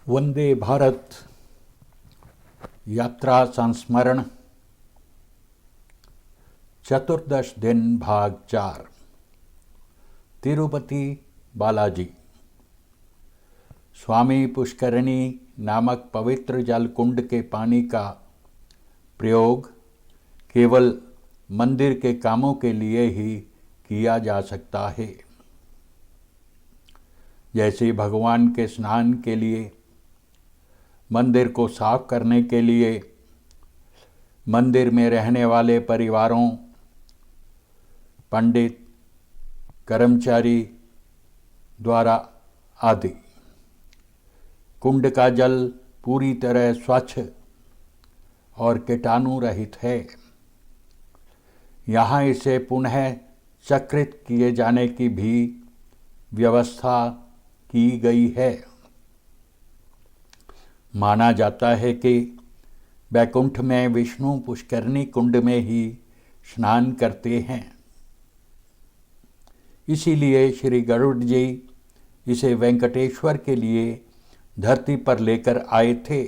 वंदे भारत यात्रा संस्मरण चतुर्दश दिन भाग 4 तिरुपति बालाजी। स्वामी पुष्करिणी नामक पवित्र जल कुंड के पानी का प्रयोग केवल मंदिर के कामों के लिए ही किया जा सकता है। जैसे भगवान के स्नान के लिए, मंदिर को साफ करने के लिए, मंदिर में रहने वाले परिवारों, पंडित, कर्मचारी द्वारा आदि, कुंड का जल पूरी तरह स्वच्छ और कीटाणु रहित है। यहाँ इसे पुनः चक्रित किए जाने की भी व्यवस्था की गई है। माना जाता है कि वैकुंठ में विष्णु पुष्करिणी कुंड में ही स्नान करते हैं। इसीलिए श्री गरुड़ जी इसे वेंकटेश्वर के लिए धरती पर लेकर आए थे।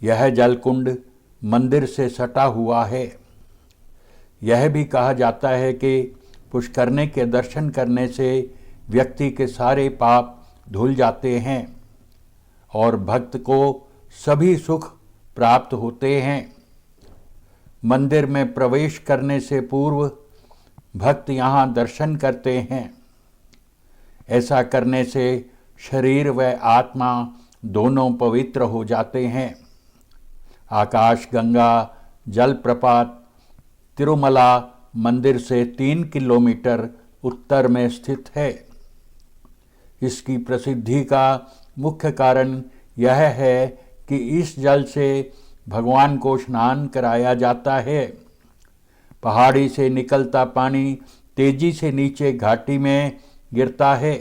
यह जलकुंड मंदिर से सटा हुआ है। यह भी कहा जाता है कि पुष्करिणी के दर्शन करने से व्यक्ति के सारे पाप धुल जाते हैं और भक्त को सभी सुख प्राप्त होते हैं। मंदिर में प्रवेश करने से पूर्व भक्त यहाँ दर्शन करते हैं। ऐसा करने से शरीर व आत्मा दोनों पवित्र हो जाते हैं। आकाश गंगा जलप्रपात तिरुमला मंदिर से 3 किलोमीटर उत्तर में स्थित है। इसकी प्रसिद्धि का मुख्य कारण यह है कि इस जल से भगवान को स्नान कराया जाता है। पहाड़ी से निकलता पानी तेजी से नीचे घाटी में गिरता है।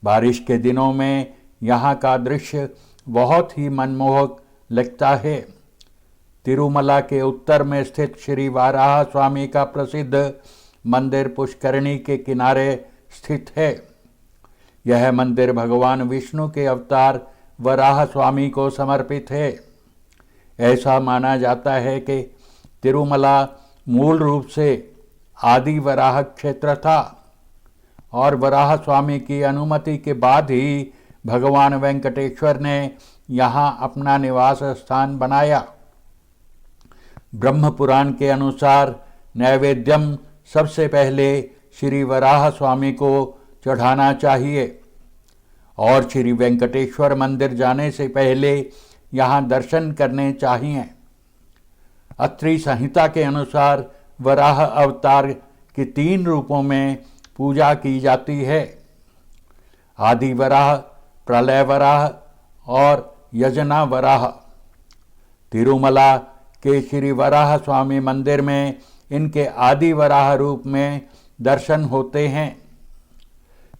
बारिश के दिनों में यहाँ का दृश्य बहुत ही मनमोहक लगता है। तिरुमला के उत्तर में स्थित श्री वाराह स्वामी का प्रसिद्ध मंदिर पुष्करिणी के किनारे स्थित है। यह मंदिर भगवान विष्णु के अवतार वराह स्वामी को समर्पित है। ऐसा माना जाता है कि तिरुमला मूल रूप से आदि वराह क्षेत्र था और वराह स्वामी की अनुमति के बाद ही भगवान वेंकटेश्वर ने यहाँ अपना निवास स्थान बनाया। ब्रह्म पुराण के अनुसार नैवेद्यम सबसे पहले श्री वराह स्वामी को चढ़ाना चाहिए और श्री वेंकटेश्वर मंदिर जाने से पहले यहाँ दर्शन करने चाहिए। अत्रि संहिता के अनुसार वराह अवतार के 3 रूपों में पूजा की जाती है। आदि वराह, प्रलय वराह और यजना वराह। तिरुमला के श्री वराह स्वामी मंदिर में इनके आदि वराह रूप में दर्शन होते हैं।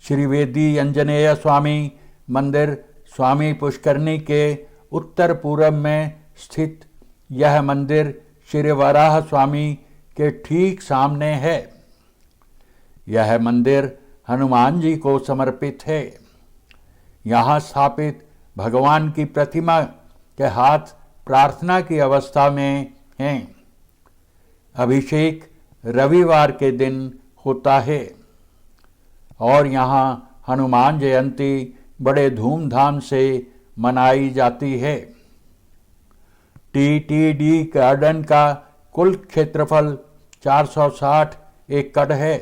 श्री वेदी अंजनेय स्वामी मंदिर स्वामी पुष्करिणी के उत्तर पूर्व में स्थित यह मंदिर श्री वराह स्वामी के ठीक सामने है। यह मंदिर हनुमान जी को समर्पित है। यहाँ स्थापित भगवान की प्रतिमा के हाथ प्रार्थना की अवस्था में हैं। अभिषेक रविवार के दिन होता है और यहाँ हनुमान जयंती बड़े धूमधाम से मनाई जाती है। टीटीडी गार्डन का कुल क्षेत्रफल 460 एकड़ है।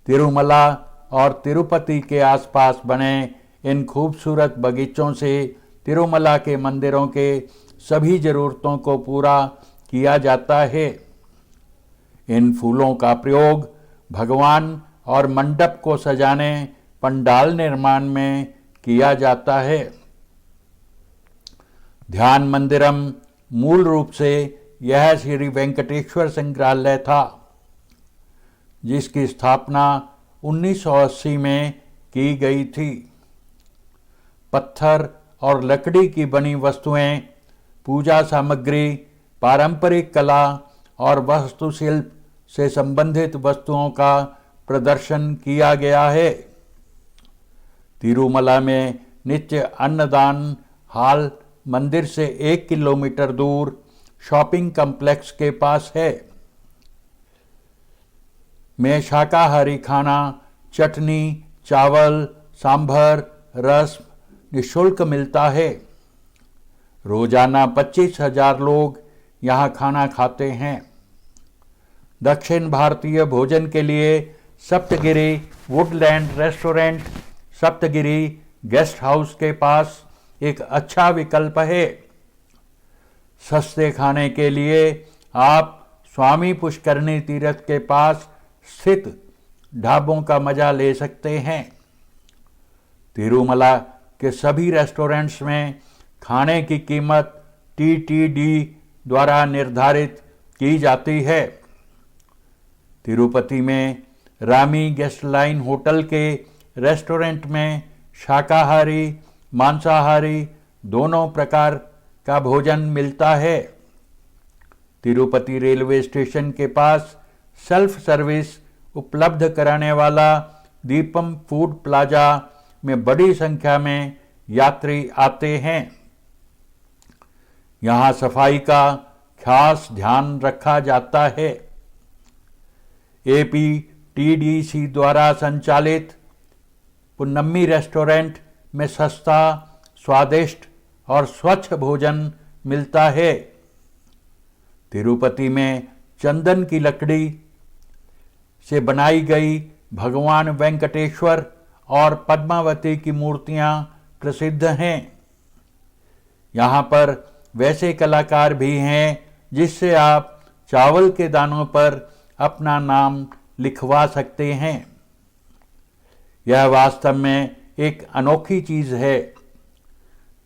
तिरुमला और तिरुपति के आसपास बने इन खूबसूरत बगीचों से तिरुमला के मंदिरों के सभी जरूरतों को पूरा किया जाता है। इन फूलों का प्रयोग भगवान और मंडप को सजाने, पंडाल निर्माण में किया जाता है। ध्यान मंदिरम मूल रूप से यह श्री वेंकटेश्वर संग्रहालय था, जिसकी स्थापना 1980 में की गई थी। पत्थर और लकड़ी की बनी वस्तुएं, पूजा सामग्री, पारंपरिक कला और वास्तुशिल्प से संबंधित वस्तुओं का प्रदर्शन किया गया है। तिरुमला में नित्य अन्नदान हॉल मंदिर से 1 किलोमीटर दूर शॉपिंग कॉम्प्लेक्स के पास है। में शाकाहारी खाना, चटनी, चावल, सांभर, रस निःशुल्क मिलता है। रोजाना 25,000 लोग यहाँ खाना खाते हैं। दक्षिण भारतीय भोजन के लिए Saptagiri Woodland restaurant Saptagiri guest house के पास एक अच्छा विकल्प है। सस्ते खाने के लिए आप स्वामी पुष्करणी तीर्थ के पास स्थित ढाबों का मजा ले सकते हैं। तिरुमला के सभी रेस्टोरेंट्स में खाने की कीमत टीटीडी द्वारा निर्धारित की जाती है। तिरुपति में रामी गेस्ट लाइन होटल के रेस्टोरेंट में शाकाहारी मांसाहारी दोनों प्रकार का भोजन मिलता है। तिरुपति रेलवे स्टेशन के पास सेल्फ सर्विस उपलब्ध कराने वाला दीपम फूड प्लाजा में बड़ी संख्या में यात्री आते हैं। यहाँ सफाई का खास ध्यान रखा जाता है। एपीटीडीसी द्वारा संचालित पुन्नम्मी रेस्टोरेंट में सस्ता, स्वादिष्ट और स्वच्छ भोजन मिलता है। तिरुपति में चंदन की लकड़ी से बनाई गई भगवान वेंकटेश्वर और पद्मावती की मूर्तियां प्रसिद्ध हैं। यहाँ पर वैसे कलाकार भी हैं जिससे आप चावल के दानों पर अपना नाम लिखवा सकते हैं। यह वास्तव में एक अनोखी चीज है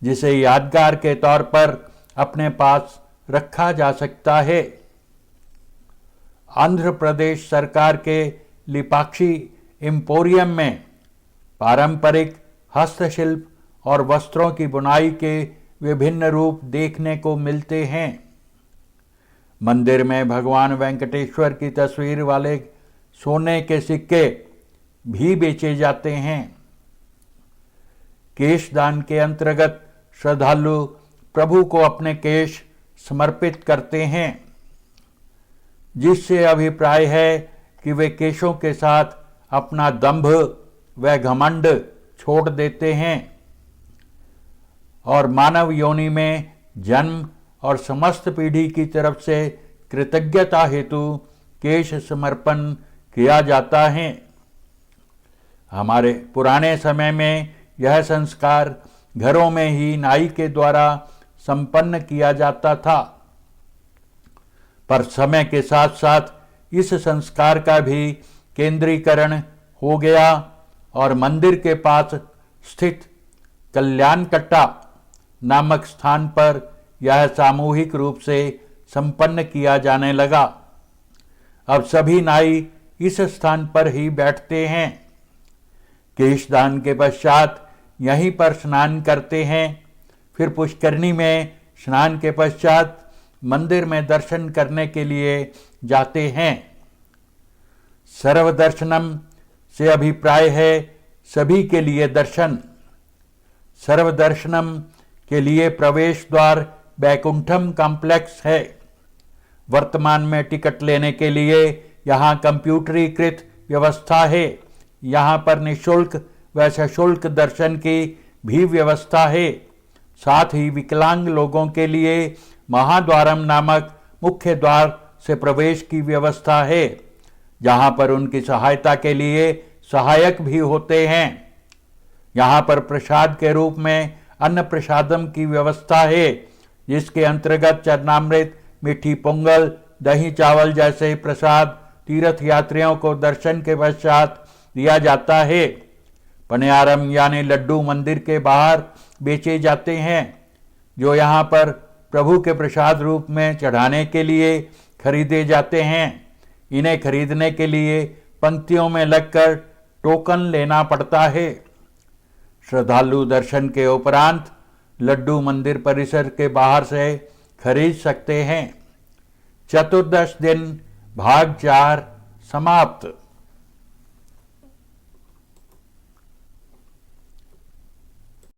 जिसे यादगार के तौर पर अपने पास रखा जा सकता है। आंध्र प्रदेश सरकार के लिपाक्षी एम्पोरियम में पारंपरिक हस्तशिल्प और वस्त्रों की बुनाई के विभिन्न रूप देखने को मिलते हैं। मंदिर में भगवान वेंकटेश्वर की तस्वीर वाले सोने के सिक्के भी बेचे जाते हैं। केश दान के अंतर्गत श्रद्धालु प्रभु को अपने केश समर्पित करते हैं, जिससे अभिप्राय है कि वे केशों के साथ अपना दंभ व घमंड छोड़ देते हैं और मानव योनि में जन्म और समस्त पीढ़ी की तरफ से कृतज्ञता हेतु केश समर्पण किया जाता है। हमारे पुराने समय में यह संस्कार घरों में ही नाई के द्वारा संपन्न किया जाता था, पर समय के साथ साथ इस संस्कार का भी केंद्रीकरण हो गया और मंदिर के पास स्थित कल्याणकट्टा नामक स्थान पर यह सामूहिक रूप से संपन्न किया जाने लगा। अब सभी नाई इस स्थान पर ही बैठते हैं। केशदान के पश्चात यहीं पर स्नान करते हैं। फिर पुष्करणी में स्नान के पश्चात मंदिर में दर्शन करने के लिए जाते हैं। सर्वदर्शनम से अभिप्राय है सभी के लिए दर्शन। सर्वदर्शनम के लिए प्रवेश द्वार बैकुंठम कॉम्प्लेक्स है। वर्तमान में टिकट लेने के लिए यहाँ कंप्यूटरीकृत व्यवस्था है। यहाँ पर निःशुल्क व सशुल्क दर्शन की भी व्यवस्था है। साथ ही विकलांग लोगों के लिए महाद्वारम नामक मुख्य द्वार से प्रवेश की व्यवस्था है, जहाँ पर उनकी सहायता के लिए सहायक भी होते हैं। यहाँ पर प्रसाद के रूप में अन्न प्रसादम की व्यवस्था है, जिसके अंतर्गत चरणामृत, मीठी पोंगल, दही चावल जैसे प्रसाद तीर्थ यात्रियों को दर्शन के पश्चात दिया जाता है। पनियारम यानी लड्डू मंदिर के बाहर बेचे जाते हैं, जो यहाँ पर प्रभु के प्रसाद रूप में चढ़ाने के लिए खरीदे जाते हैं। इन्हें खरीदने के लिए पंक्तियों में लगकर टोकन लेना पड़ता है। श्रद्धालु दर्शन के उपरांत लड्डू मंदिर परिसर के बाहर से खरीद सकते हैं। चतुर्दश दिन भाग 4 समाप्त।